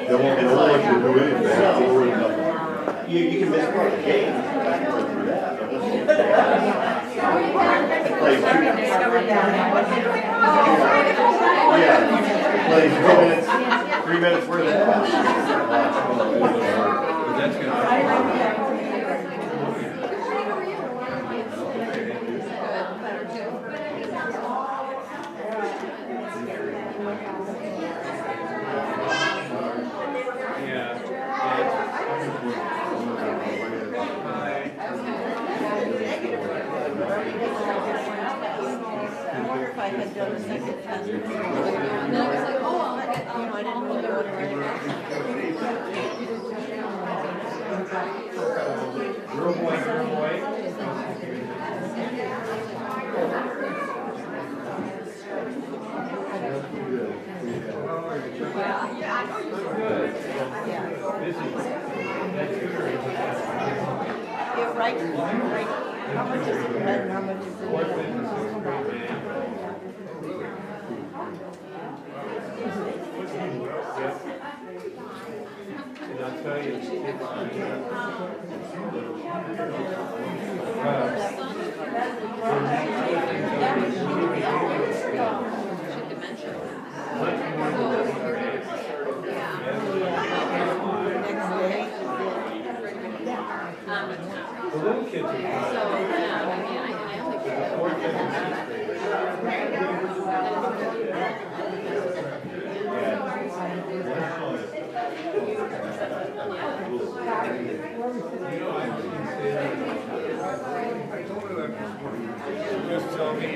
They won't let you do anything. You can miss part of the game. Play 3 minutes worth of I had done a second test. And then I was like, oh, I didn't really want to write it out. Girl, boy, girl, boy. Yeah, I know you're good. Yeah. Yeah, right. How much is it red and how much is it yellow? And I'll tell you, the little kids are just tell me,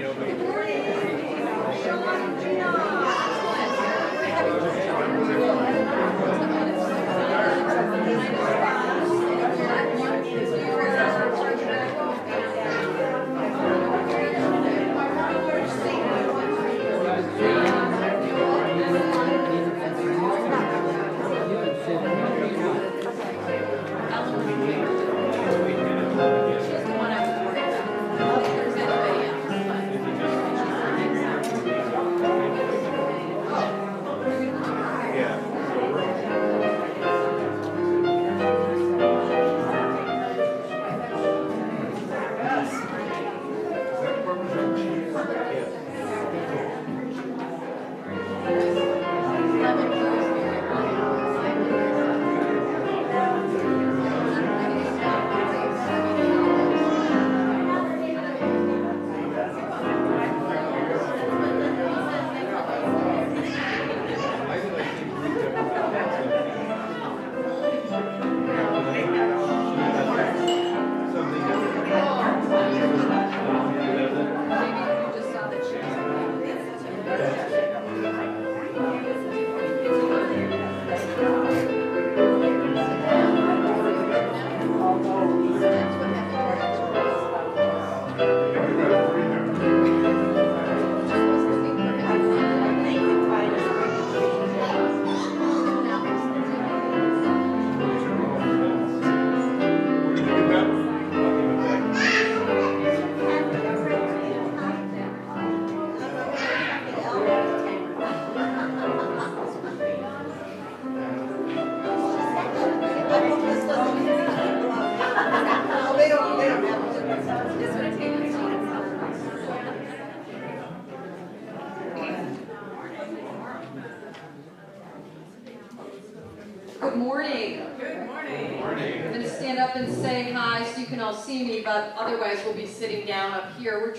Good morning. Good morning. I'm going to stand up and say hi so you can all see me, but otherwise we'll be sitting down up here. We're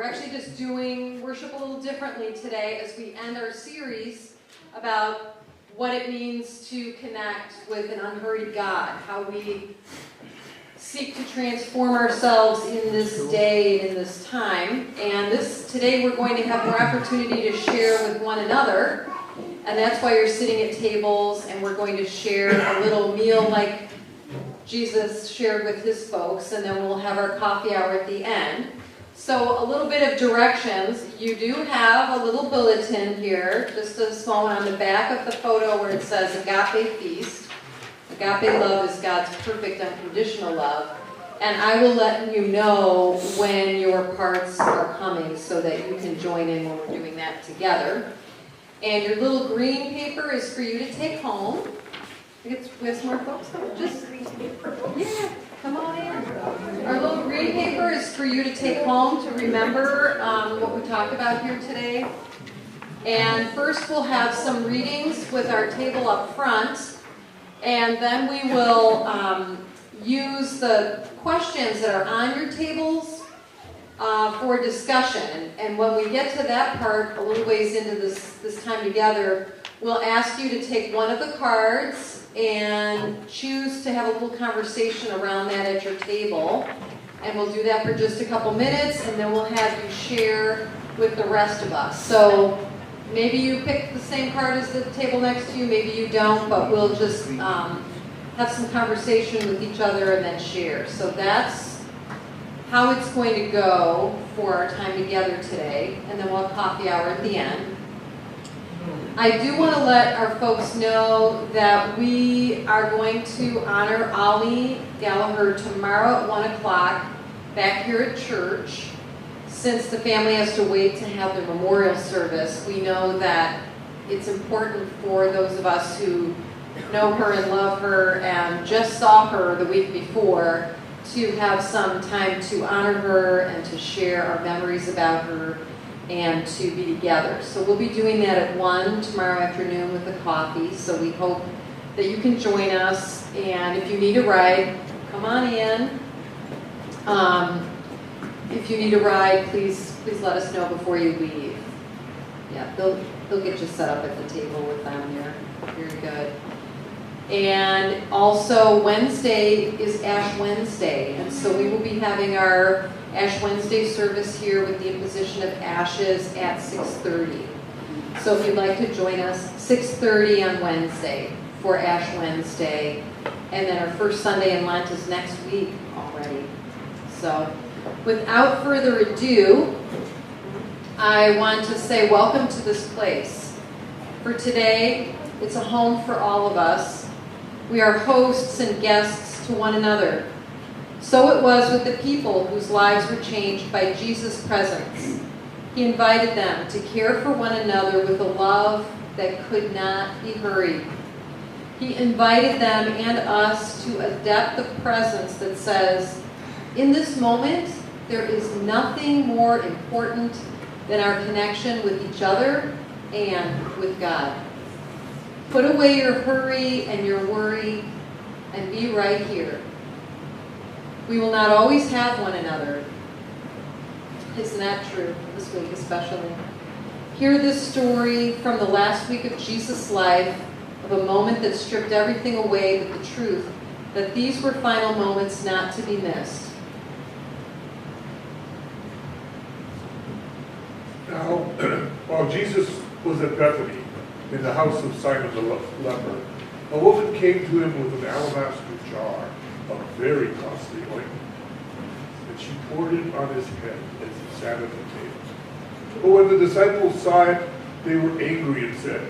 actually just doing worship a little differently today as we end our series about what it means to connect with an unhurried God, how we seek to transform ourselves in this day, in this time. And today we're going to have more opportunity to share with one another. And that's why you're sitting at tables, and we're going to share a little meal like Jesus shared with his folks, and then we'll have our coffee hour at the end. So a little bit of directions. You do have a little bulletin here, just a small one on the back of the photo where it says Agape Feast. Agape love is God's perfect unconditional love. And I will let you know when your parts are coming so that you can join in when we're doing that together. And your little green paper is for you to take home. We have some more folks coming. Yeah, come on in. Our little green paper is for you to take home to remember what we talked about here today. And first we'll have some readings with our table up front. And then we will use the questions that are on your tables for discussion. And when we get to that part, a little ways into this time together, we'll ask you to take one of the cards and choose to have a little conversation around that at your table. And we'll do that for just a couple minutes, and then we'll have you share with the rest of us. So maybe you pick the same card as the table next to you, maybe you don't, but we'll just have some conversation with each other and then share. So that's how it's going to go for our time together today, and then we'll have coffee hour at the end. I do want to let our folks know that we are going to honor Ollie Gallagher tomorrow at 1 o'clock back here at church. Since the family has to wait to have their memorial service, we know that it's important for those of us who know her and love her and just saw her the week before to have some time to honor her and to share our memories about her and to be together. So we'll be doing that at 1 tomorrow afternoon with the coffee. So we hope that you can join us. And if you need a ride, come on in. If you need a ride, please let us know before you leave. Yeah, they'll get you set up at the table with them there. Very good. And also Wednesday is Ash Wednesday, and so we will be having our Ash Wednesday service here with the imposition of ashes at 6:30. So if you'd like to join us, 6:30 on Wednesday for Ash Wednesday, and then our first Sunday in Lent is next week already. So without further ado, I want to say welcome to this place. For today, it's a home for all of us. We are hosts and guests to one another. So it was with the people whose lives were changed by Jesus' presence. He invited them to care for one another with a love that could not be hurried. He invited them and us to a depth of presence that says, in this moment, there is nothing more important than our connection with each other and with God. Put away your hurry and your worry and be right here. We will not always have one another. Isn't that true this week especially? Hear this story from the last week of Jesus' life, of a moment that stripped everything away but the truth that these were final moments not to be missed. Now, while Jesus was at Bethany, in the house of Simon the leper, a woman came to him with an alabaster jar of very costly ointment, and she poured it on his head as he sat at the table. But when the disciples saw it, they were angry and said,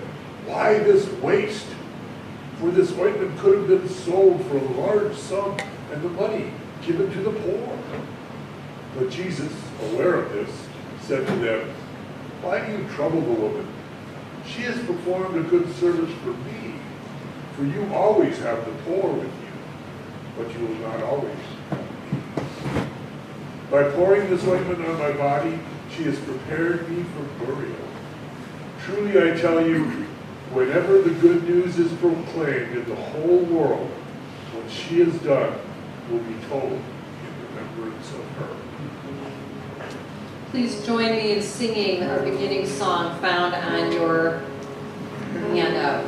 "Why this waste? For this ointment could have been sold for a large sum and the money given to the poor." But Jesus, aware of this, said to them, "Why do you trouble the woman? She has performed a good service for me. For you always have the poor with you, but you will not always have me. By pouring this ointment on my body, she has prepared me for burial. Truly I tell you, whenever the good news is proclaimed in the whole world, what she has done will be told in remembrance of her." Please join me in singing our beginning song found on your handout.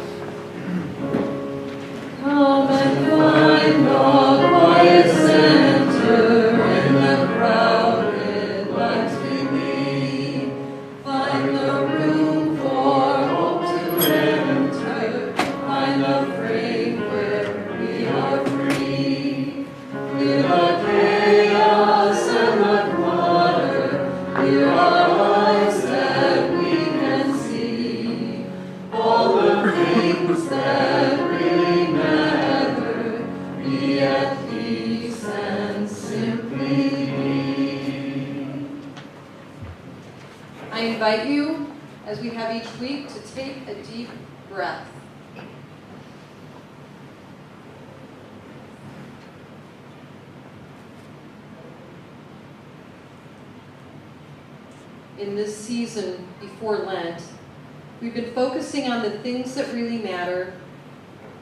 Come and find the quiet center in the crowded lives beneath. Find the room for hope to enter. Find the frame where we are free. Hear the chaos and the clutter. Hear our eyes that we can see. All the things that really matter. invite you, as we have each week, to take a deep breath. In this season before Lent, we've been focusing on the things that really matter,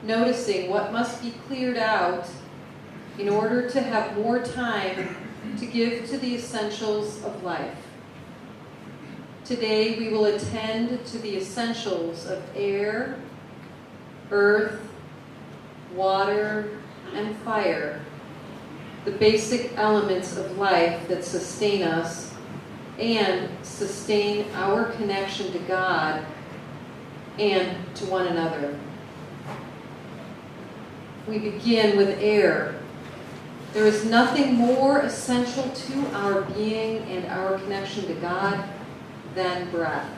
noticing what must be cleared out in order to have more time to give to the essentials of life. Today we will attend to the essentials of air, earth, water, and fire, the basic elements of life that sustain us and sustain our connection to God and to one another. We begin with air. There is nothing more essential to our being and our connection to God than breath.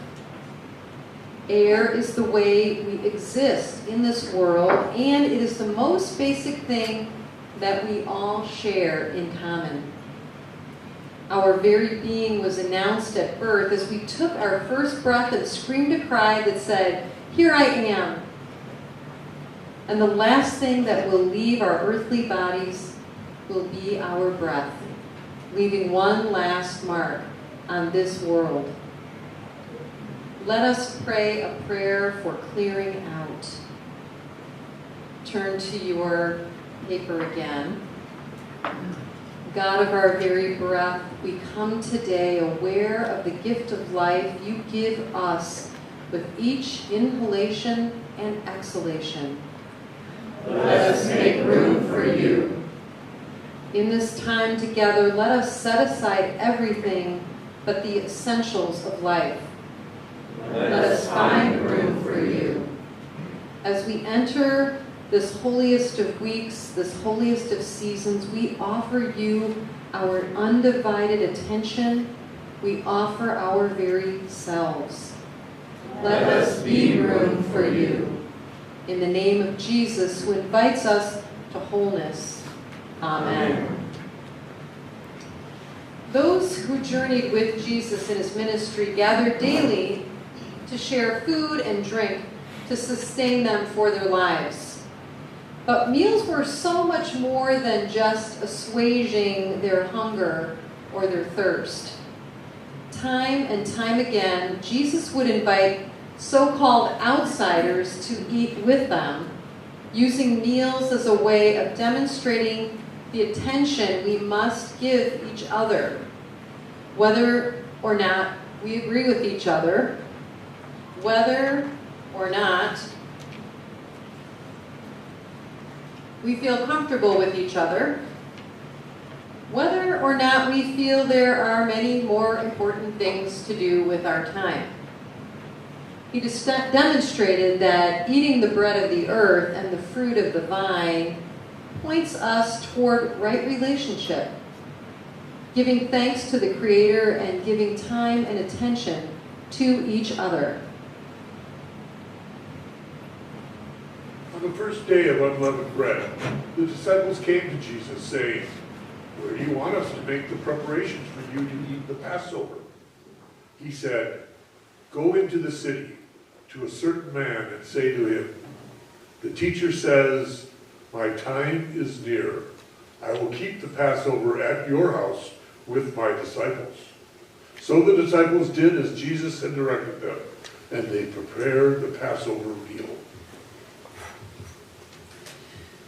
Air is the way we exist in this world, and it is the most basic thing that we all share in common. Our very being was announced at birth as we took our first breath and screamed a cry that said, "Here I am." And the last thing that will leave our earthly bodies will be our breath, leaving one last mark on this world. Let us pray a prayer for clearing out. Turn to your paper again. God of our very breath, we come today aware of the gift of life you give us with each inhalation and exhalation. Let us make room for you. In this time together, let us set aside everything but the essentials of life. Let us find room for you. As we enter this holiest of weeks, this holiest of seasons, we offer you our undivided attention. We offer our very selves. Let us be room for you. In the name of Jesus, who invites us to wholeness. Amen. Those who journeyed with Jesus in his ministry gathered daily to share food and drink to sustain them for their lives. But meals were so much more than just assuaging their hunger or their thirst. Time and time again, Jesus would invite so-called outsiders to eat with them, using meals as a way of demonstrating the attention we must give each other, whether or not we agree with each other, whether or not we feel comfortable with each other, whether or not we feel there are many more important things to do with our time. He demonstrated that eating the bread of the earth and the fruit of the vine points us toward right relationship, giving thanks to the Creator and giving time and attention to each other. On the first day of unleavened bread, the disciples came to Jesus saying, "Where do you want us to make the preparations for you to eat the Passover?" He said, "Go into the city to a certain man and say to him, 'The teacher says, my time is near. I will keep the Passover at your house with my disciples.' So the disciples did as Jesus had directed them, and they prepared the Passover meal."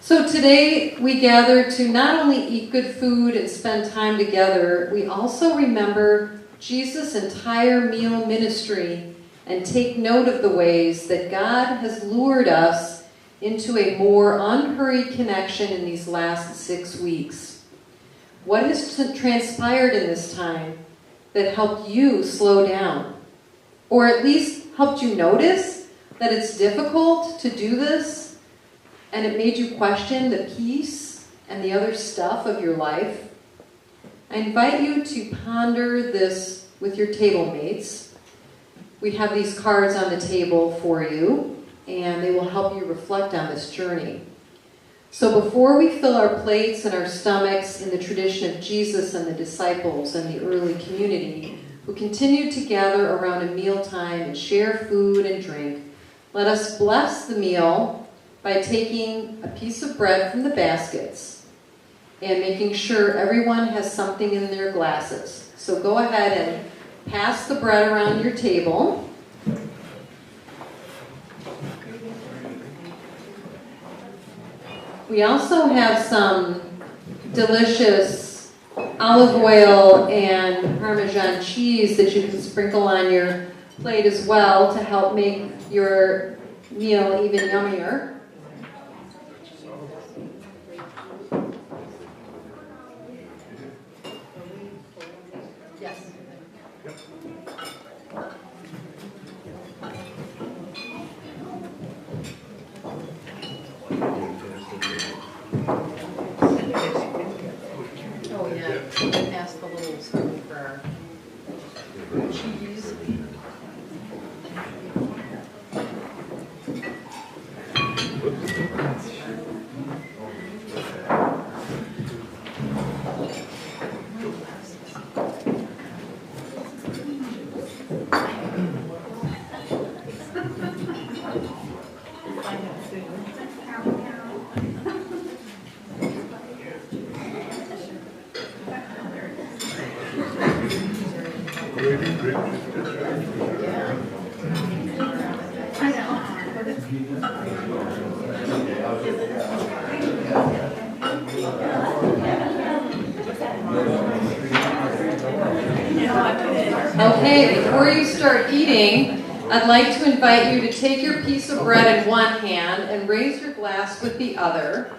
So today we gather to not only eat good food and spend time together, we also remember Jesus' entire meal ministry and take note of the ways that God has lured us into a more unhurried connection in these last 6 weeks. What has transpired in this time that helped you slow down? Or at least helped you notice that it's difficult to do this? And it made you question the peace and the other stuff of your life? I invite you to ponder this with your table mates. We have these cards on the table for you, and they will help you reflect on this journey. So before we fill our plates and our stomachs in the tradition of Jesus and the disciples and the early community, who continued to gather around a mealtime and share food and drink, let us bless the meal by taking a piece of bread from the baskets and making sure everyone has something in their glasses. So go ahead and pass the bread around your table. We also have some delicious olive oil and Parmesan cheese that you can sprinkle on your plate as well to help make your meal even yummier. Yes. Oh yeah, pass the little spoon for our cheese. Okay, before you start eating, I'd like to invite you to take your piece of bread in one hand and raise your glass with the other.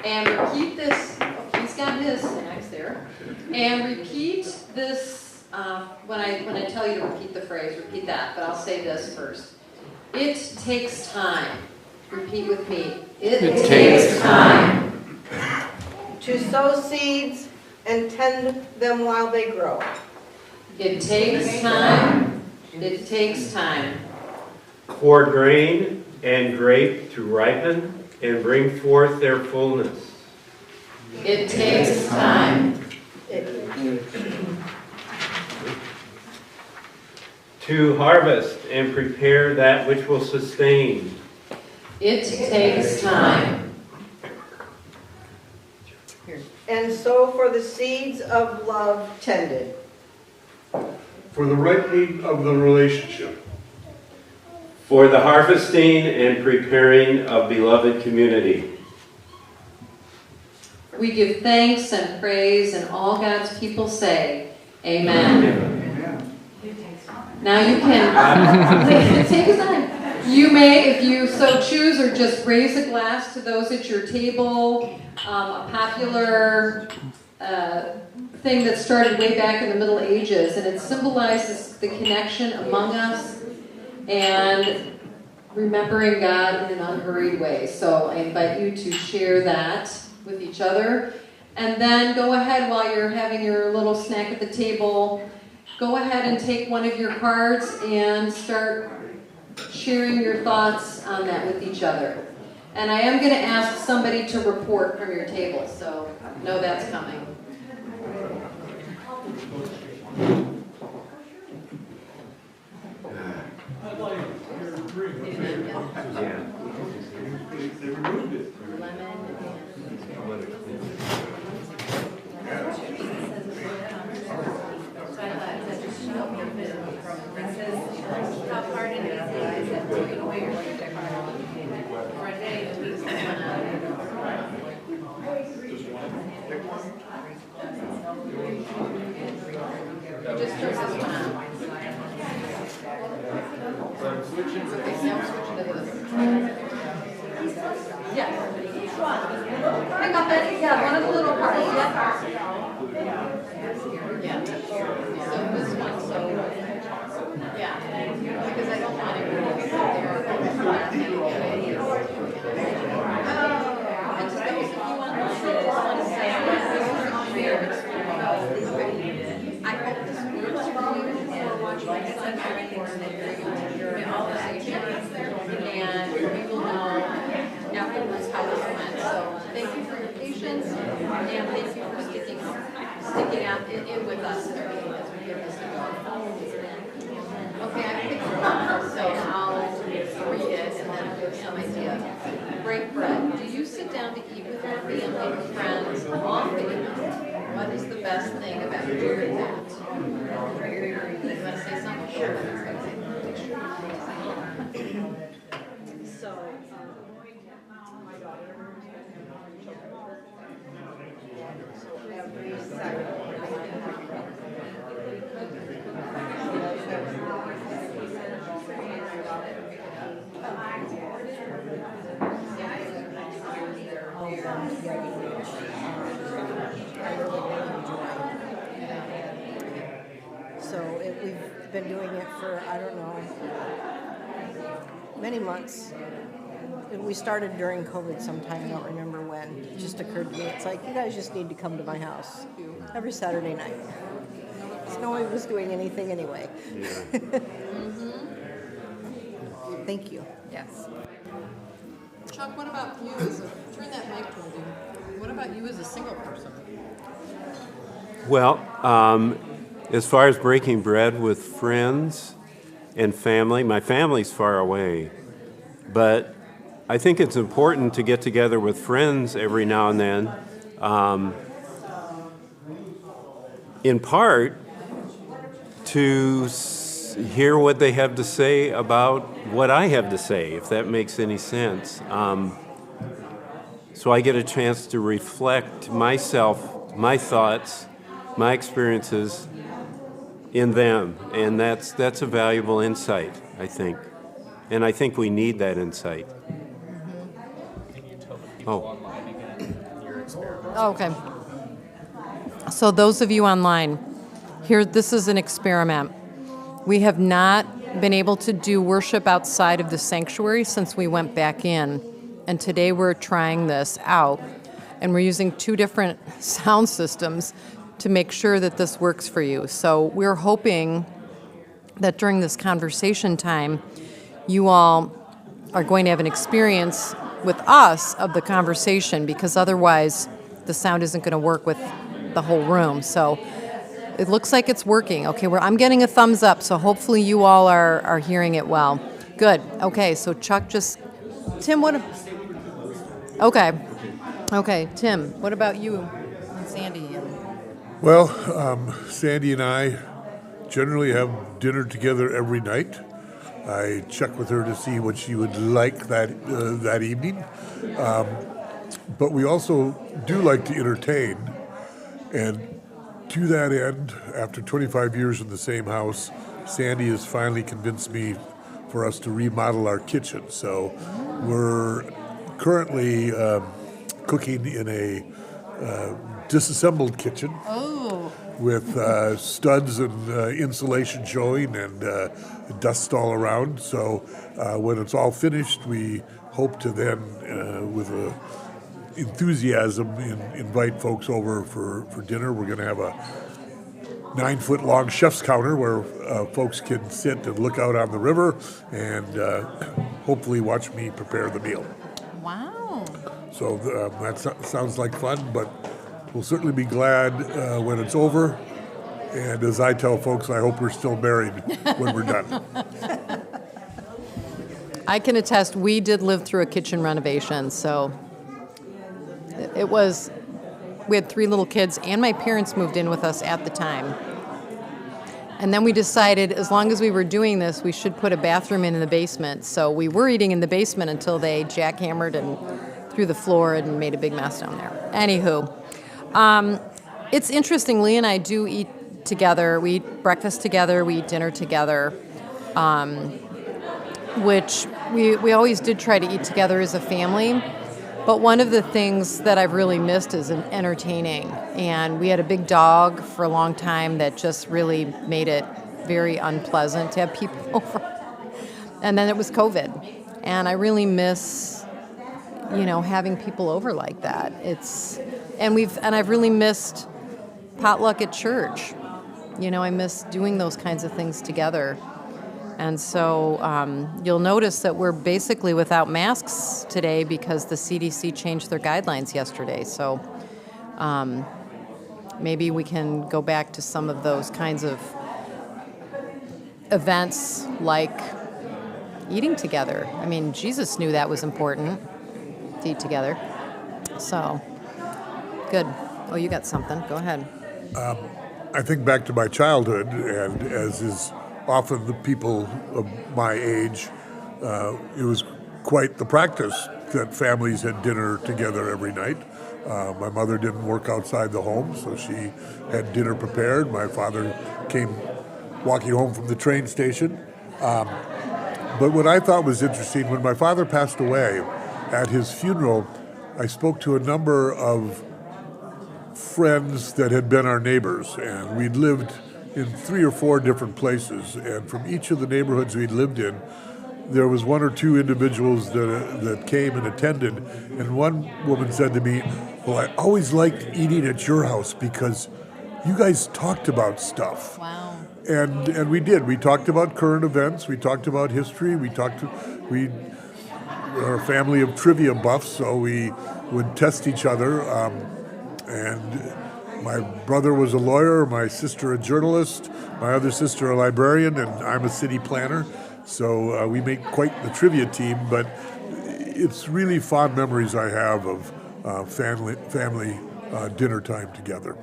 And repeat this, he's got his snacks there. And repeat this, when I tell you to repeat the phrase, repeat that, but I'll say this first. It takes time. Repeat with me. It takes time. To sow seeds and tend them while they grow. It takes time. It takes time. For grain and grape to ripen and bring forth their fullness. It takes time. To harvest and prepare that which will sustain. It takes time. And so for the seeds of love tended. For the ripening of the relationship. For the harvesting and preparing of beloved community. We give thanks and praise, and all God's people say, Amen. Now you can take a time. You may, if you so choose, or just raise a glass to those at your table. A popular thing that started way back in the Middle Ages, and it symbolizes the connection among us and remembering God in an unhurried way. So I invite you to share that with each other. And then go ahead, while you're having your little snack at the table, go ahead and take one of your cards and start sharing your thoughts on that with each other. And I am going to ask somebody to report from your table, so know that's coming. They removed it. Just turn this one on. Yes. Pick up it. Yeah, one of the little parts. Yeah. So this one, so yeah. Because I don't want anyone to sit there. And so if you want to say, I hope this works for you for watching this and everything and we will know afterwards how this went. So thank you for your patience and thank you for sticking out in with us as we get this going. eat with your family and friends often, what is the best thing about doing that? You want to say something? Sure. We've been doing it for, I don't know, many months. We started during COVID sometime, I don't remember when. It just occurred to me, it's like, you guys just need to come to my house every Saturday night. Nobody was doing anything anyway. Thank you. Yes. Chuck, what about you turn that mic toward you. What about you as a single person? Well, as far as breaking bread with friends and family, my family's far away, but I think it's important to get together with friends every now and then, in part to hear what they have to say about what I have to say, if that makes any sense. So I get a chance to reflect myself, my thoughts, my experiences in them, and that's a valuable insight, I think. And I think we need that insight. Oh. Okay. So those of you online, here, this is an experiment. We have not been able to do worship outside of the sanctuary since we went back in. And today we're trying this out. And we're using 2 different sound systems to make sure that this works for you. So we're hoping that during this conversation time, you all are going to have an experience with us of the conversation, because otherwise the sound isn't going to work with the whole room. So it looks like it's working. Okay, I'm getting a thumbs up, so hopefully you all are hearing it well. Good. Okay, so Chuck Tim, what? Okay, Tim, what about you and Sandy? Well, Sandy and I generally have dinner together every night. I check with her to see what she would like that evening. But we also do like to entertain. And to that end, after 25 years in the same house, Sandy has finally convinced me for us to remodel our kitchen. So we're currently cooking in a disassembled kitchen with studs and insulation showing and dust all around. So when it's all finished, we hope to then, with enthusiasm, invite folks over for dinner. We're going to have a 9-foot-long chef's counter where folks can sit and look out on the river and hopefully watch me prepare the meal. Wow. So that sounds like fun, but we'll certainly be glad when it's over. And as I tell folks, I hope we're still married when we're done. I can attest, we did live through a kitchen renovation, so we had 3 little kids, and my parents moved in with us at the time. And then we decided, as long as we were doing this, we should put a bathroom in the basement. So we were eating in the basement until they jackhammered and threw the floor and made a big mess down there. Anywho, it's interesting, Lee and I do eat together. We eat breakfast together, we eat dinner together, which we always did try to eat together as a family. But one of the things that I've really missed is entertaining. And we had a big dog for a long time that just really made it very unpleasant to have people over. And then it was COVID. And I really miss, having people over like that. I've really missed potluck at church. I miss doing those kinds of things together. And so you'll notice that we're basically without masks today because the CDC changed their guidelines yesterday. So maybe we can go back to some of those kinds of events like eating together. I mean, Jesus knew that was important, to eat together. So, good. Oh, you got something. Go ahead. I think back to my childhood, and as is often the people of my age, it was quite the practice that families had dinner together every night. My mother didn't work outside the home, so she had dinner prepared. My father came walking home from the train station. But what I thought was interesting, when my father passed away, at his funeral, I spoke to a number of friends that had been our neighbors, and we'd lived in 3 or 4 different places, and from each of the neighborhoods we'd lived in, there was 1 or 2 individuals that came and attended, and one woman said to me, well, I always liked eating at your house because you guys talked about stuff. Wow. And we did. We talked about current events. We talked about history. We are a family of trivia buffs, so we would test each other. And my brother was a lawyer, my sister a journalist, my other sister a librarian, and I'm a city planner. So we make quite the trivia team, but it's really fond memories I have of family dinner time together.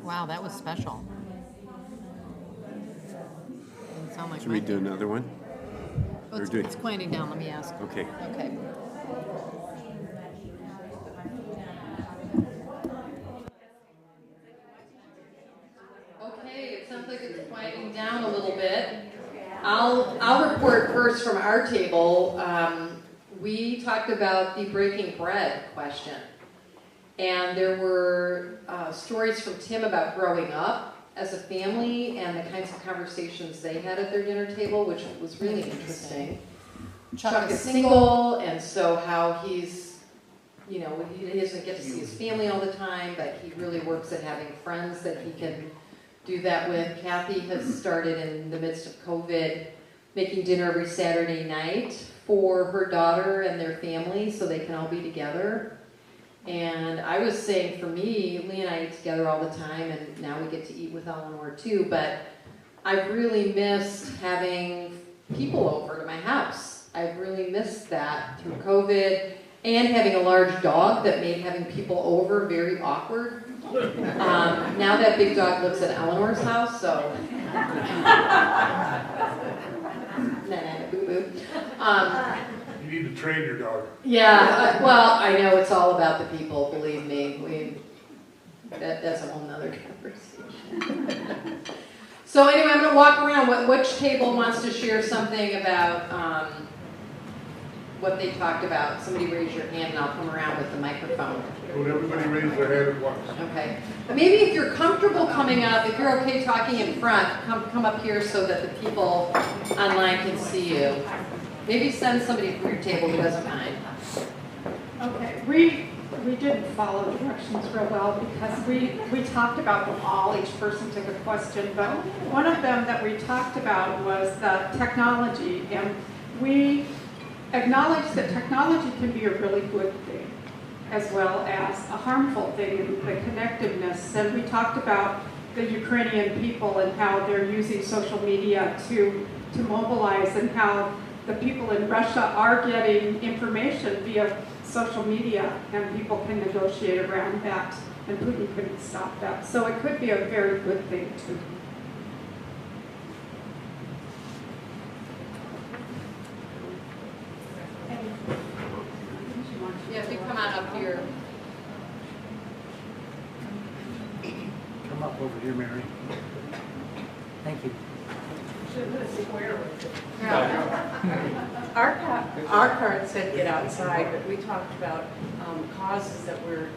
Wow, that was special. Didn't sound like Should we mine. do another one? Oh, Or do- it's quieting down. Let me ask. Okay. Okay. Okay, it sounds like it's quieting down a little bit. I'll report first from our table. We talked about the breaking bread question. And there were stories from Tim about growing up as a family and the kinds of conversations they had at their dinner table, which was really interesting. Chuck is single, and so how he's, he doesn't get to see his family all the time, but he really works at having friends that he can do that with. Kathy has started in the midst of COVID making dinner every Saturday night for her daughter and their family so they can all be together. And I was saying, for me, Lee and I eat together all the time, and now we get to eat with Eleanor too, but I've really missed having people over to my house. I've really missed that through COVID, and having a large dog that made having people over very awkward. Now that big dog lives at Eleanor's house, so... Nah, boo-boo. You need to train your dog. Yeah, well, I know it's all about the people, believe me. That's a whole nother conversation. So anyway, I'm going to walk around. Which table wants to share something about what they talked about? Somebody raise your hand and I'll come around with the microphone. Would everybody raise their hand at once? Okay. Maybe if you're comfortable coming up, if you're okay talking in front, come up here so that the people online can see you. Maybe send somebody from your table who doesn't mind. Okay, we didn't follow directions real well because we talked about them all. Each person took a question, but one of them that we talked about was the technology, and we acknowledged that technology can be a really good thing as well as a harmful thing in the connectiveness. And we talked about the Ukrainian people and how they're using social media to mobilize, and how the people in Russia are getting information via social media, and people can negotiate around that, and Putin couldn't stop that. So it could be a very good thing too. Yeah, if you come on up here. Come up over here, Mary. Thank you. Our card said get outside, but we talked about causes that we're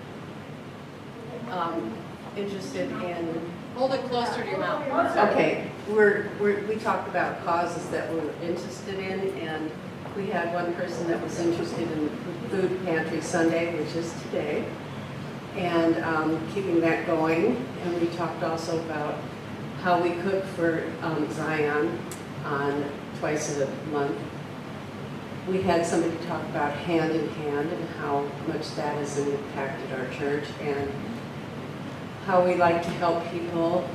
interested in. Hold it closer to your mouth. Okay, we talked about causes that we're interested in, and we had one person that was interested in the Food Pantry Sunday, which is today, and keeping that going. And we talked also about how we cook for Zion on twice a month. We had somebody talk about hand in hand and how much that has impacted our church, and how we like to help people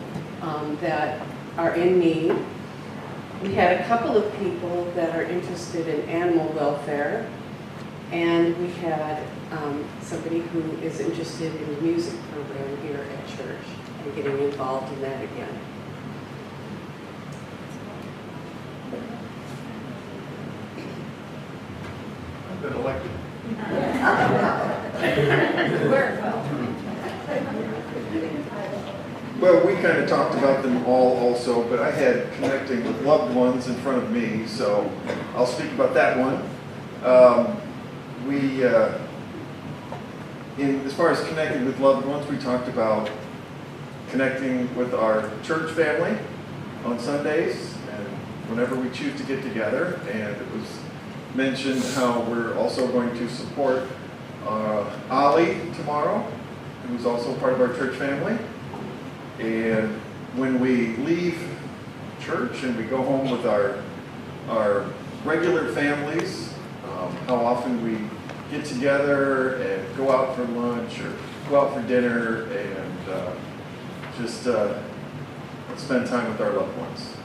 that are in need. We had a couple of people that are interested in animal welfare, And we had somebody who is interested in the music program here at church and getting involved in that again. I've been elected. Well, we kind of talked about them all also, but I had connecting with loved ones in front of me, so I'll speak about that one. As far as connecting with loved ones, we talked about connecting with our church family on Sundays and whenever we choose to get together, and it was mentioned how we're also going to support Ollie tomorrow, who's also part of our church family. And when we leave church and we go home with our regular families, how often we get together and go out for lunch or go out for dinner and just spend time with our loved ones.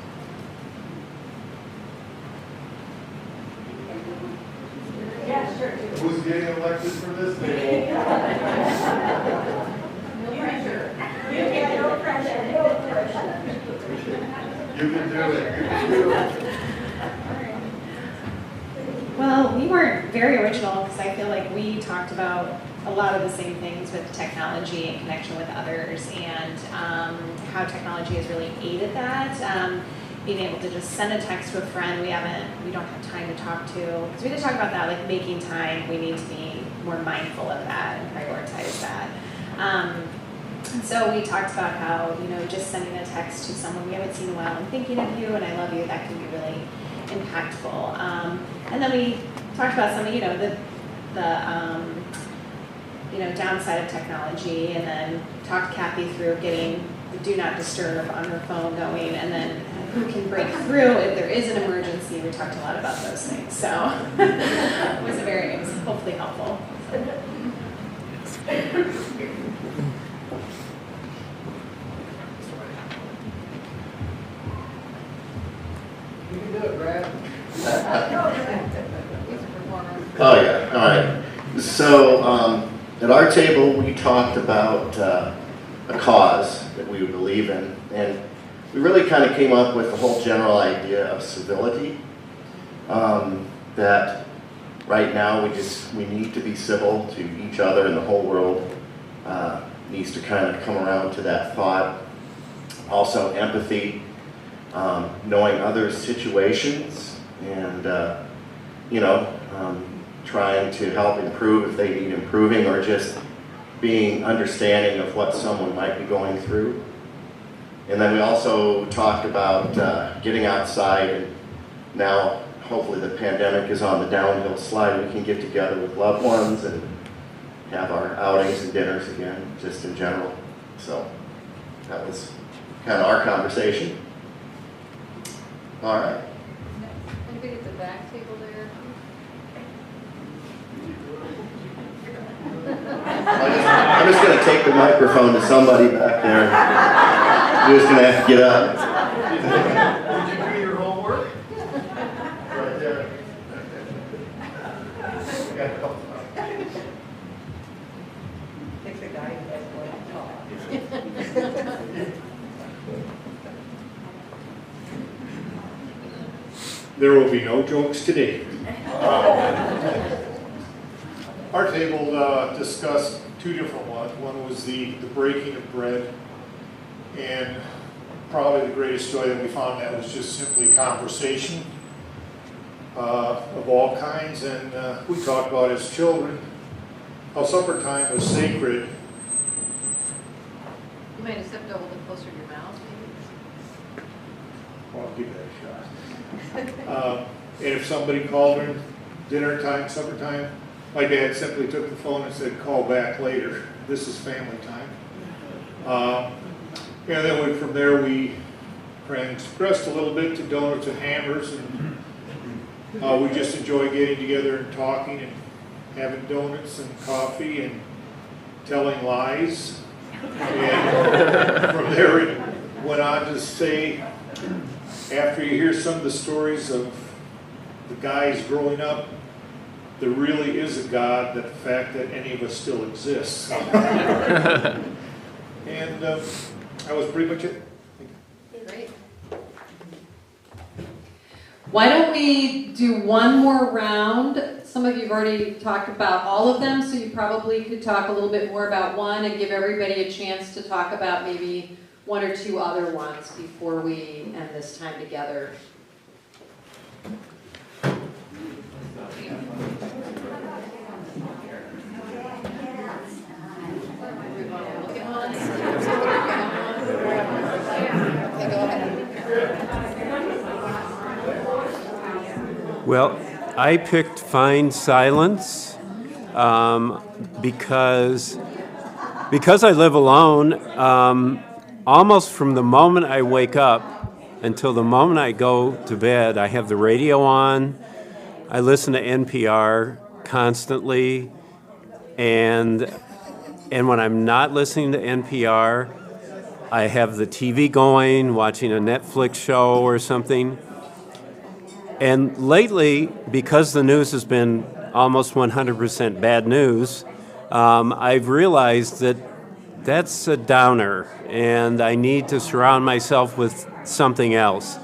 Yeah, sure. Who's getting elected for this? No pressure. No pressure. You can do it. You can do it. Well, we weren't very original because I feel like we talked about a lot of the same things with technology and connection with others, and how technology has really aided that. Being able to just send a text to a friend we don't have time to talk to, because we did talk about that, like making time. We need to be more mindful of that and prioritize that. And so we talked about how, just sending a text to someone we haven't seen in a while and thinking of you and I love you, that can be really impactful. And then we talked about some of, the downside of technology, and then talked Kathy through getting the do not disturb on her phone going, and then who can break through if there is an emergency. We talked a lot about those things. So it was hopefully helpful. You can do it, Brad. Oh, yeah, all right. So at our table, we talked about a cause that we would believe in, and we really kind of came up with the whole general idea of civility, that right now we need to be civil to each other, and the whole world needs to kind of come around to that thought. Also empathy, knowing others' situations, and trying to help improve if they need improving, or just being understanding of what someone might be going through. And then we also talked about getting outside, and now hopefully the pandemic is on the downhill slide. We can get together with loved ones and have our outings and dinners again, just in general. So that was kind of our conversation. All right. Anybody at the back table there? I'm just going to take the microphone to somebody back there. You're just going to have to get up. Did you do your homework? Right there. We got a couple. Pick the guy who has one to talk. There will be no jokes today. Our table discussed two different ones. One was the breaking of bread, and probably the greatest joy that we found that was just simply conversation of all kinds. And we talked about as children how supper time was sacred. You might have stepped a little bit closer to your mouth, maybe. Well, I'll give that a shot. And if somebody called during dinner time, supper time, my dad simply took the phone and said, "Call back later. This is family time." And then from there we progressed a little bit to donuts and hammers, and we just enjoy getting together and talking and having donuts and coffee and telling lies. And from there it went on to say, after you hear some of the stories of the guys growing up there really is a God, that the fact that any of us still exist. And that was pretty much it. Great. Why don't we do one more round? Some of you have already talked about all of them, so you probably could talk a little bit more about one and give everybody a chance to talk about maybe one or two other ones before we end this time together. Well, I picked Find Silence because I live alone. Almost from the moment I wake up until the moment I go to bed, I have the radio on. I listen to NPR constantly, and when I'm not listening to NPR, I have the TV going, watching a Netflix show or something. And lately, because the news has been almost 100% bad news, I've realized that that's a downer, and I need to surround myself with something else.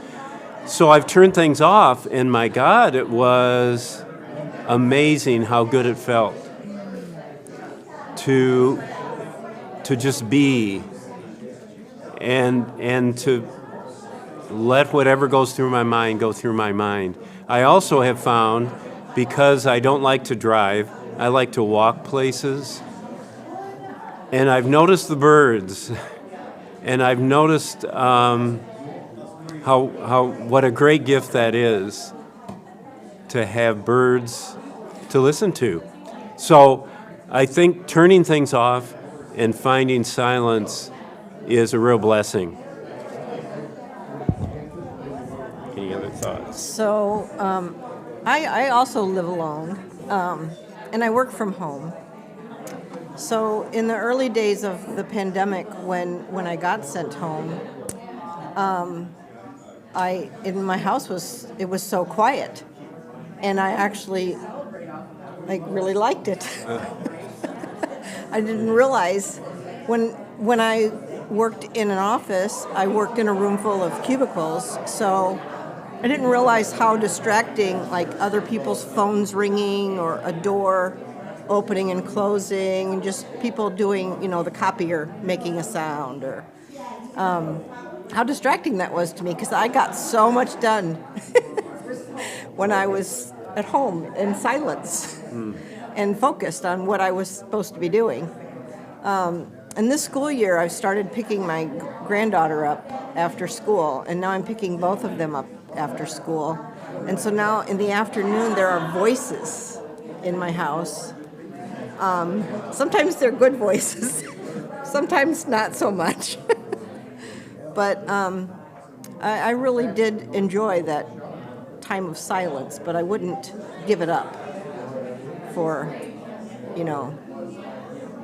So I've turned things off, and my God, it was amazing how good it felt to just be and to let whatever goes through my mind go through my mind. I also have found, because I don't like to drive, I like to walk places, and I've noticed the birds, and I've noticed what a great gift that is to have birds to listen to. So I think turning things off and finding silence is a real blessing. Any other thoughts? So I also live alone, and I work from home. So in the early days of the pandemic, when I got sent home, in my house was so quiet, and I actually really liked it. I didn't realize when I worked in an office, I worked in a room full of cubicles, so I didn't realize how distracting, other people's phones ringing or a door opening and closing, and just people doing, the copier making a sound, or how distracting that was to me, because I got so much done when I was at home in silence and focused on what I was supposed to be doing. And this school year, I've started picking my granddaughter up after school, and now I'm picking both of them up after school. And so now in the afternoon, there are voices in my house. Sometimes they're good voices, sometimes not so much. But I really did enjoy that time of silence, but I wouldn't give it up for,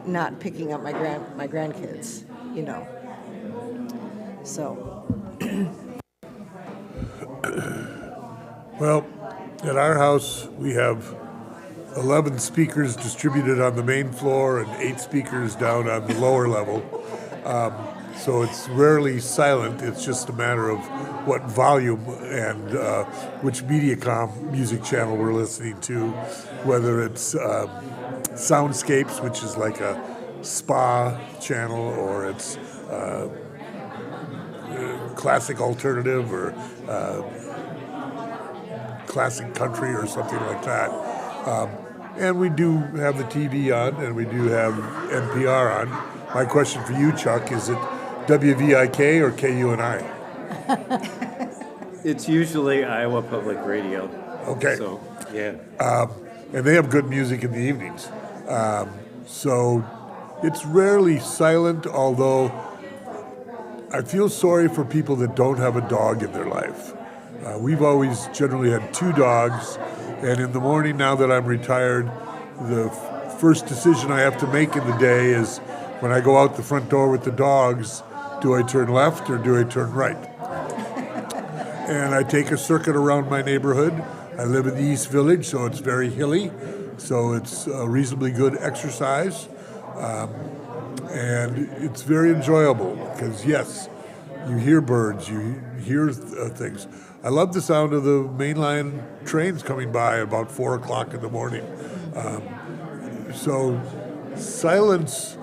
not picking up my grandkids, So. Well, at our house, we have 11 speakers distributed on the main floor and 8 speakers down on the lower level. So it's rarely silent. It's just a matter of what volume and which Mediacom music channel we're listening to, whether it's Soundscapes, which is like a spa channel, or it's classic alternative, or classic country, or something like that. And we do have the TV on, and we do have NPR on. My question for you, Chuck, is it WVIK or KUNI? It's usually Iowa Public Radio. Okay. So, yeah. And they have good music in the evenings. So it's rarely silent, although I feel sorry for people that don't have a dog in their life. We've always generally had 2 dogs, and in the morning, now that I'm retired, the first decision I have to make in the day is, when I go out the front door with the dogs, do I turn left or do I turn right? And I take a circuit around my neighborhood. I live in the East Village, so it's very hilly. So it's a reasonably good exercise, and it's very enjoyable because yes, you hear birds, you hear things. I love the sound of the mainline trains coming by about 4 o'clock in the morning. So silence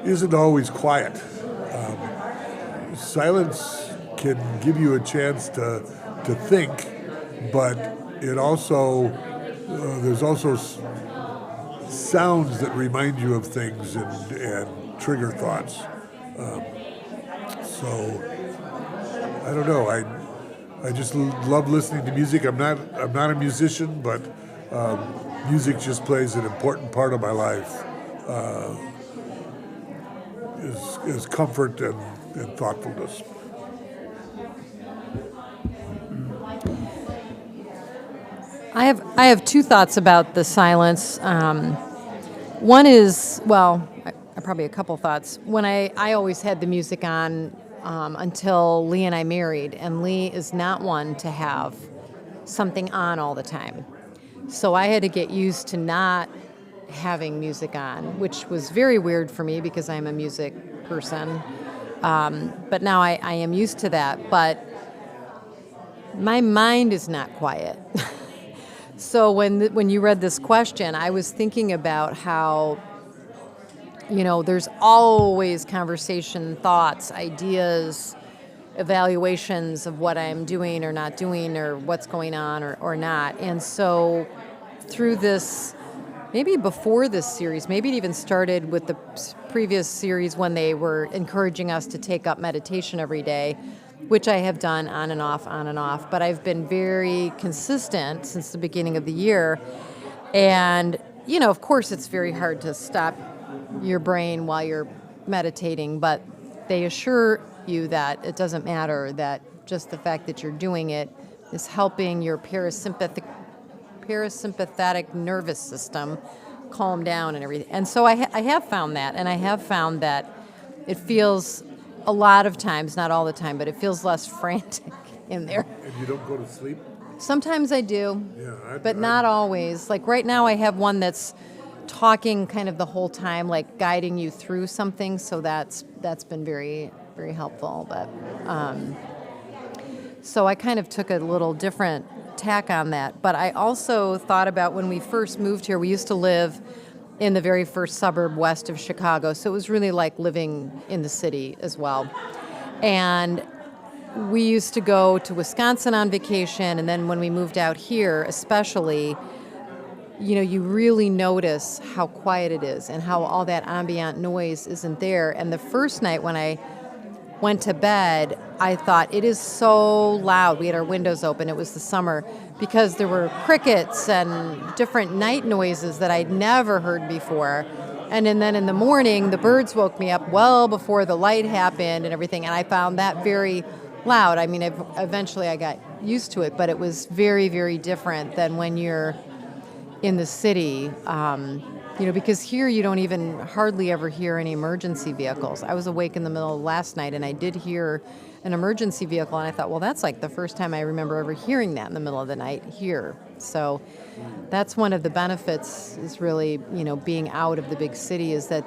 isn't always quiet. Silence can give you a chance to think, but it also there's also sounds that remind you of things and trigger thoughts. So I don't know. I just love listening to music. I'm not a musician, but music just plays an important part of my life. Is comfort and thoughtfulness. I have two thoughts about the silence. One is, well, probably a couple thoughts. When I always had the music on until Lee and I married, and Lee is not one to have something on all the time. So I had to get used to not having music on, which was very weird for me because I'm a music person. But now I am used to that. But my mind is not quiet. So when you read this question, I was thinking about how, there's always conversation, thoughts, ideas, evaluations of what I'm doing or not doing or what's going on or not. And so through this, maybe before this series, maybe it even started with the previous series when they were encouraging us to take up meditation every day, which I have done on and off, but I've been very consistent since the beginning of the year. And, of course, it's very hard to stop your brain while you're meditating, but they assure you that it doesn't matter, that just the fact that you're doing it is helping your parasympathetic nervous system calm down and everything. And so I have found that, and I have found that it feels a lot of times, not all the time, but it feels less frantic in there. And you don't go to sleep? Sometimes I do, but I'd not always. Like right now I have one that's talking kind of the whole time, like guiding you through something, so that's been very, very helpful. But so I kind of took a little different tack on that. But I also thought about when we first moved here, we used to live in the very first suburb west of Chicago, so it was really like living in the city as well. And we used to go to Wisconsin on vacation, and then when we moved out here, especially, you really notice how quiet it is and how all that ambient noise isn't there. And the first night when I went to bed, I thought, it is so loud. We had our windows open. It was the summer, because there were crickets and different night noises that I'd never heard before. And then in the morning, the birds woke me up well before the light happened and everything. And I found that very loud. I mean, eventually I got used to it, but it was very, very different than when you're in the city. Because here you don't even hardly ever hear any emergency vehicles. I was awake in the middle of last night and I did hear an emergency vehicle, and I thought, well, that's like the first time I remember ever hearing that in the middle of the night here. So that's one of the benefits, is really, being out of the big city, is that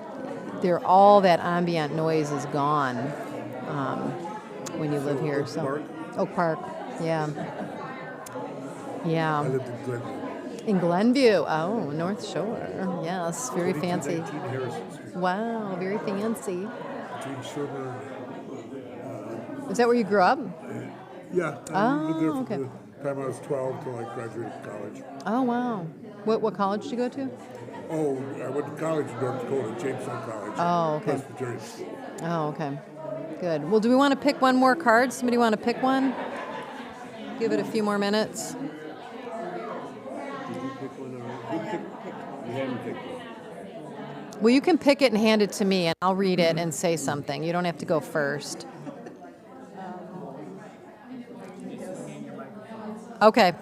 all that ambient noise is gone when you live here. Oak Park, yeah. I lived in Glenview. In Glenview, oh, North Shore, yes, very fancy. 2219 Harrison Street. Wow, very fancy. Between Sugar Is that where you grew up? Yeah, I lived there okay. from the time I was 12 till I graduated college. Oh, wow. What college did you go to? Oh, I went to college in North Dakota, Jamestown College. Oh, okay. Presbyterian School. Oh, okay. Good. Well, do we want to pick one more card? Somebody want to pick one? Give it a few more minutes. Did you pick one already? You haven't picked one. Well, you can pick it and hand it to me, and I'll read it and say something. You don't have to go first. Okay.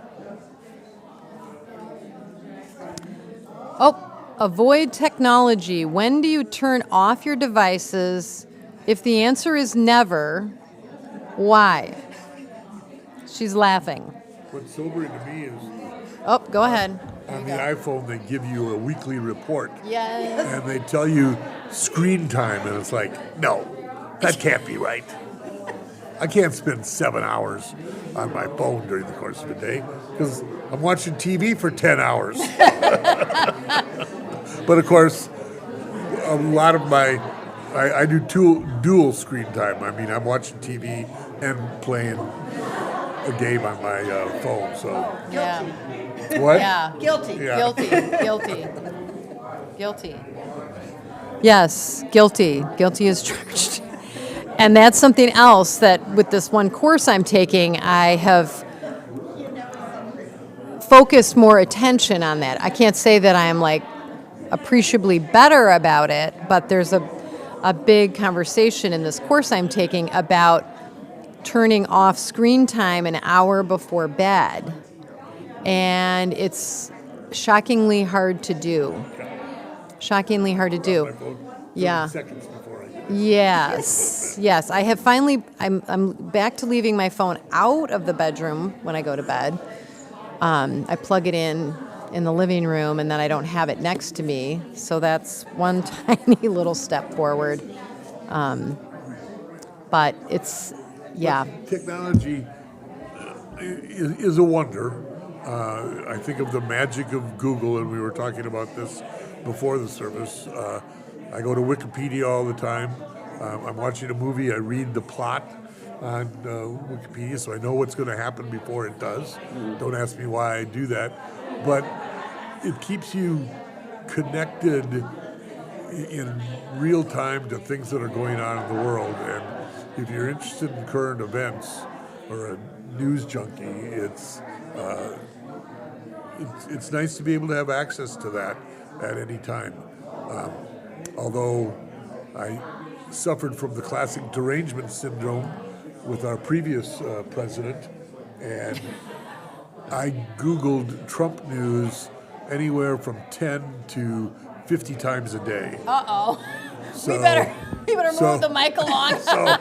Oh, avoid technology. When do you turn off your devices? If the answer is never, why? She's laughing. What's sobering to me is Oh, go ahead. On the iPhone, they give you a weekly report. Yes. And they tell you screen time, and it's like, no, that can't be right. I can't spend 7 hours on my phone during the course of a day because I'm watching TV for 10 hours. But of course, a lot of I do dual screen time. I mean, I'm watching TV and playing a game on my phone. So Yeah. what? Yeah. Guilty. Yeah. Guilty. Yes, guilty. Guilty as charged. And that's something else that with this one course I'm taking, I have focused more attention on that. I can't say that I'm like appreciably better about it, but there's a big conversation in this course I'm taking about turning off screen time an hour before bed. And it's shockingly hard to do. Shockingly hard to do. Yeah. Seconds before I get Yes. I have finally, I'm back to leaving my phone out of the bedroom when I go to bed. I plug it in the living room, and then I don't have it next to me. So that's one tiny little step forward. But it's, yeah. Technology is a wonder. I think of the magic of Google, and we were talking about this before the service. I go to Wikipedia all the time. I'm watching a movie, I read the plot on Wikipedia, so I know what's going to happen before it does. Don't ask me why I do that. But it keeps you connected in real time to things that are going on in the world. And if you're interested in current events or a news junkie, it's nice to be able to have access to that at any time. Although I suffered from the classic derangement syndrome with our previous president, and I Googled Trump news anywhere from 10 to 50 times a day. Uh-oh. So, we better move the mic along. So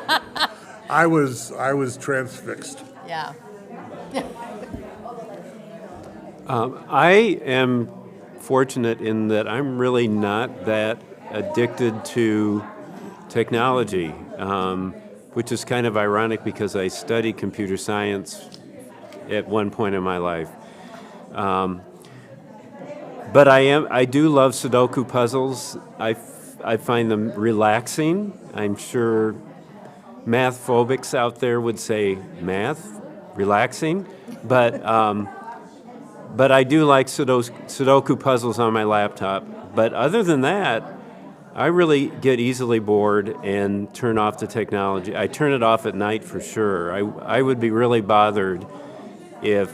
I was transfixed. Yeah. I am fortunate in that I'm really not that addicted to technology, which is kind of ironic because I studied computer science at one point in my life. But I do love Sudoku puzzles. I find them relaxing. I'm sure math phobics out there would say math, relaxing, but I do like Sudoku puzzles on my laptop. But other than that, I really get easily bored and turn off the technology. I turn it off at night for sure. I would be really bothered if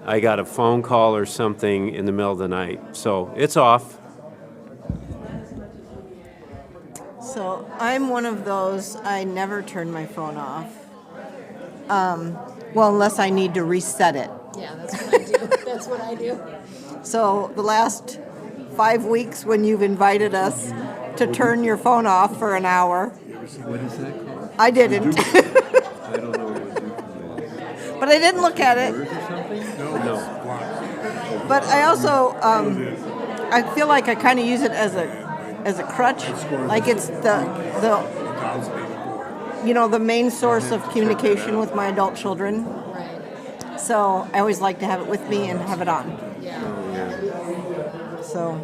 I got a phone call or something in the middle of the night. So it's off. So I'm one of those, I never turn my phone off. Well, unless I need to reset it. Yeah, that's what I do. That's what I do. So the last 5 weeks when you've invited us to turn your phone off for an hour. What is that called? I didn't. I don't know what it would do. But I didn't look at it. No. But I also, I feel like I kind of use it as a crutch. Like it's the main source of communication with my adult children. Right. So I always like to have it with me and have it on. Yeah. So.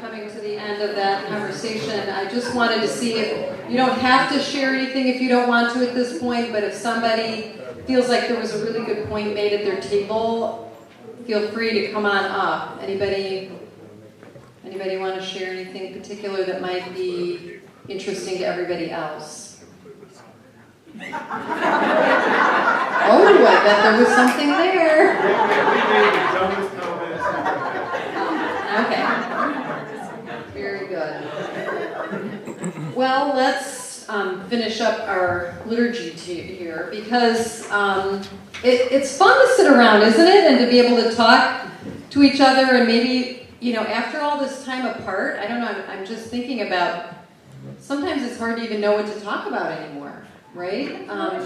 Coming to the end of that conversation, I just wanted to see if you don't have to share anything if you don't want to at this point, but if somebody feels like there was a really good point made at their table, feel free to come on up. Anybody want to share anything particular that might be interesting to everybody else? Oh, I bet there was something there. Okay. Very good. Well, let's finish up our liturgy here because it's fun to sit around, isn't it? And to be able to talk to each other and maybe, after all this time apart, I don't know, I'm just thinking about, sometimes it's hard to even know what to talk about anymore, right?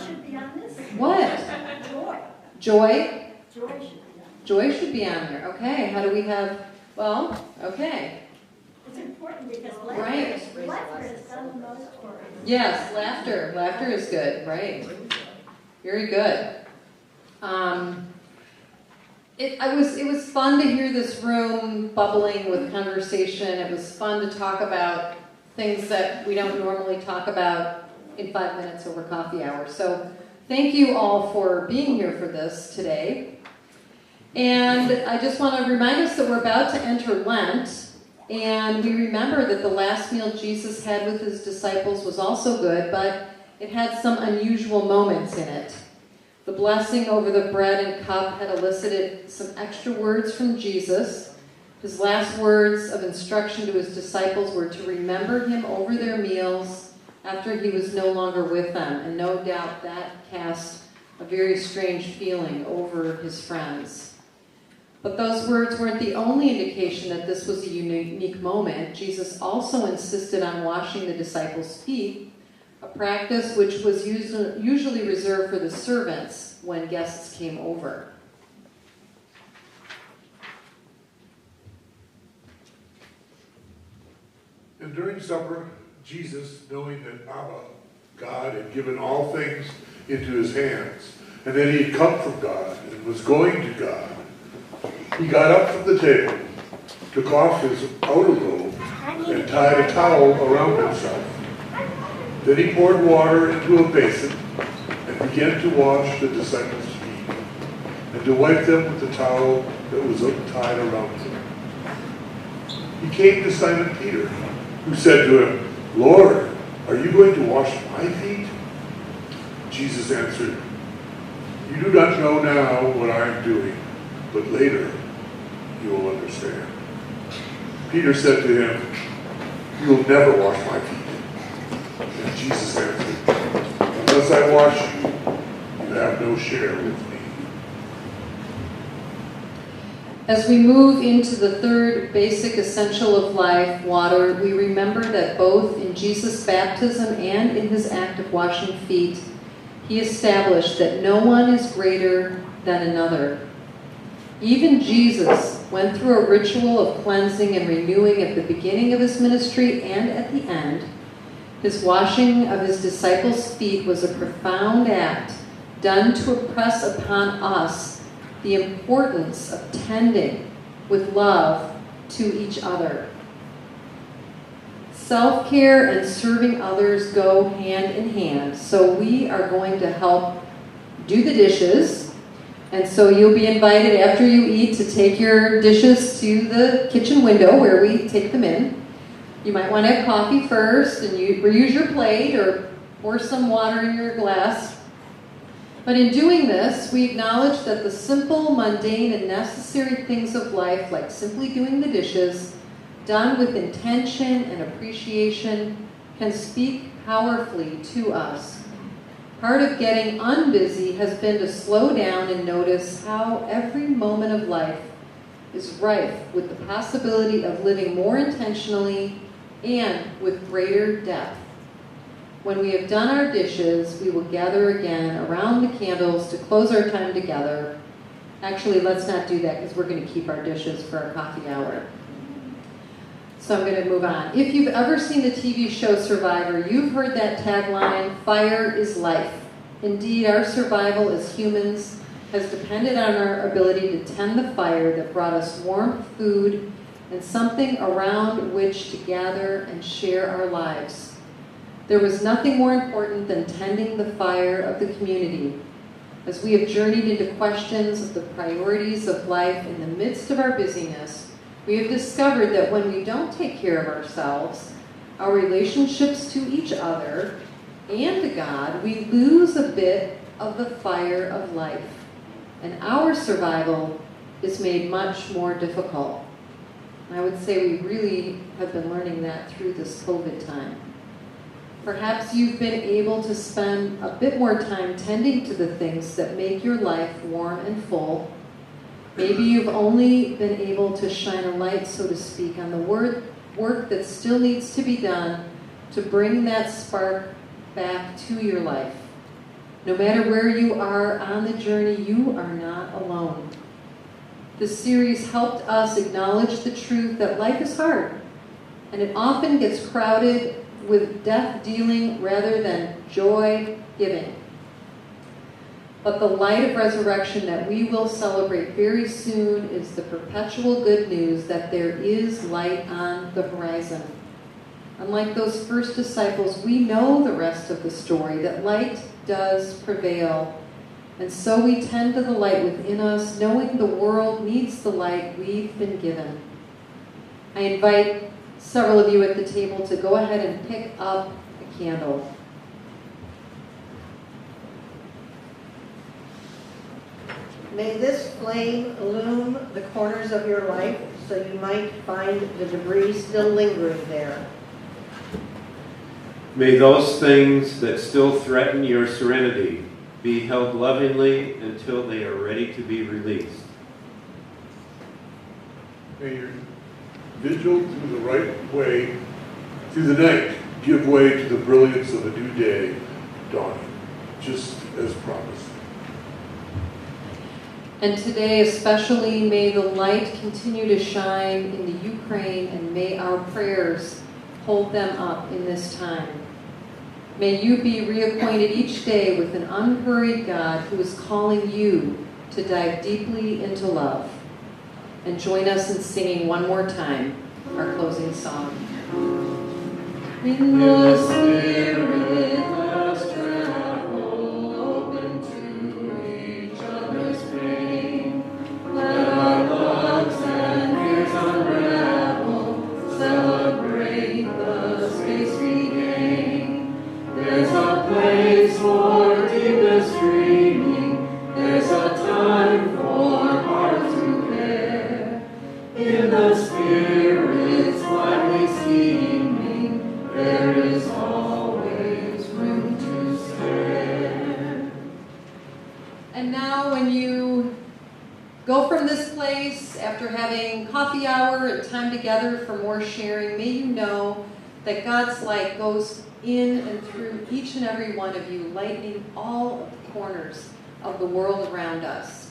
Should be on this. What? Joy. Joy? Joy should be on. Joy should be on there. Okay, how do we have, well, okay. It's important because Right. laughter is done the most for us. Yes, laughter. Laughter is good, right. Very good. It was fun to hear this room bubbling with conversation. It was fun to talk about things that we don't normally talk about in 5 minutes over coffee hour. So thank you all for being here for this today. And I just want to remind us that we're about to enter Lent, and we remember that the last meal Jesus had with his disciples was also good, but it had some unusual moments in it. The blessing over the bread and cup had elicited some extra words from Jesus. His last words of instruction to his disciples were to remember him over their meals after he was no longer with them, and no doubt that cast a very strange feeling over his friends. But those words weren't the only indication that this was a unique moment. Jesus also insisted on washing the disciples' feet, a practice which was usually reserved for the servants when guests came over. And during supper, Jesus, knowing that Abba, God, had given all things into his hands, and that he had come from God and was going to God, he got up from the table, took off his outer robe, and tied a towel around himself. Then he poured water into a basin and began to wash the disciples' feet and to wipe them with the towel that was tied around them. He came to Simon Peter, who said to him, "Lord, are you going to wash my feet?" Jesus answered, "You do not know now what I am doing, but later you will understand." Peter said to him, "You will never wash my feet." And Jesus answered, "Unless I wash you, you have no share with me." As we move into the third basic essential of life, water, we remember that both in Jesus' baptism and in his act of washing feet, he established that no one is greater than another. Even Jesus went through a ritual of cleansing and renewing at the beginning of his ministry and at the end. His washing of his disciples' feet was a profound act done to impress upon us the importance of tending with love to each other. Self-care and serving others go hand in hand, so we are going to help do the dishes. And so you'll be invited after you eat to take your dishes to the kitchen window where we take them in. You might want to have coffee first and you reuse your plate or pour some water in your glass. But in doing this, we acknowledge that the simple, mundane, and necessary things of life, like simply doing the dishes, done with intention and appreciation, can speak powerfully to us. Part of getting unbusy has been to slow down and notice how every moment of life is rife with the possibility of living more intentionally and with greater depth. When we have done our dishes, we will gather again around the candles to close our time together. Actually, let's not do that because we're going to keep our dishes for our coffee hour. So I'm going to move on. If you've ever seen the TV show Survivor, you've heard that tagline, "Fire is life." Indeed, our survival as humans has depended on our ability to tend the fire that brought us warmth, food, and something around which to gather and share our lives. There was nothing more important than tending the fire of the community. As we have journeyed into questions of the priorities of life in the midst of our busyness, we have discovered that when we don't take care of ourselves, our relationships to each other, and to God, we lose a bit of the fire of life, and our survival is made much more difficult. I would say we really have been learning that through this COVID time. Perhaps you've been able to spend a bit more time tending to the things that make your life warm and full. Maybe you've only been able to shine a light, so to speak, on the work that still needs to be done to bring that spark back to your life. No matter where you are on the journey, you are not alone. This series helped us acknowledge the truth that life is hard, and it often gets crowded with death dealing rather than joy giving. But the light of resurrection that we will celebrate very soon is the perpetual good news that there is light on the horizon. Unlike those first disciples, we know the rest of the story, that light does prevail. And so we tend to the light within us, knowing the world needs the light we've been given. I invite several of you at the table to go ahead and pick up a candle. May this flame illume the corners of your life so you might find the debris still lingering there. May those things that still threaten your serenity be held lovingly until they are ready to be released. May your vigil through the right way, through the night, give way to the brilliance of a new day dawning, just as promised. And today especially, may the light continue to shine in the Ukraine, and may our prayers hold them up in this time. May you be reacquainted each day with an unhurried God who is calling you to dive deeply into love. And join us in singing one more time our closing song. In the Spirit, let's travel, open to each other's pain. Let our loves and fears unravel, celebrate the space we gain. There's a place for deepest dreaming, there's a time for hearts to care. In the Spirit's lively scheming, there is always room to spare. And now when you go from this place after having coffee hour and time together for more sharing, may you know that God's light goes in and through each and every one of you, lightening all of the corners of the world around us.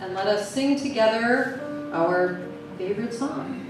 And let us sing together our favorite song.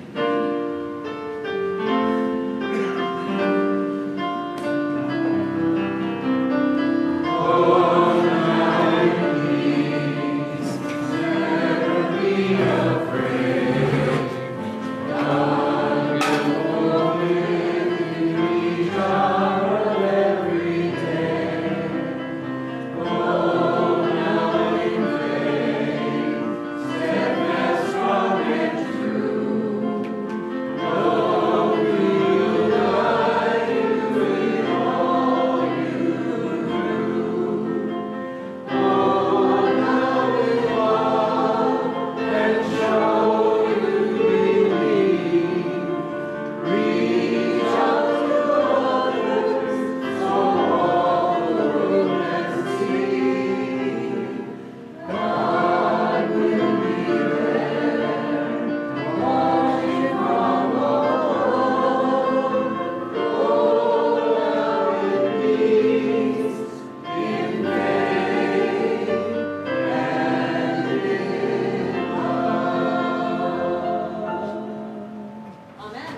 Amen.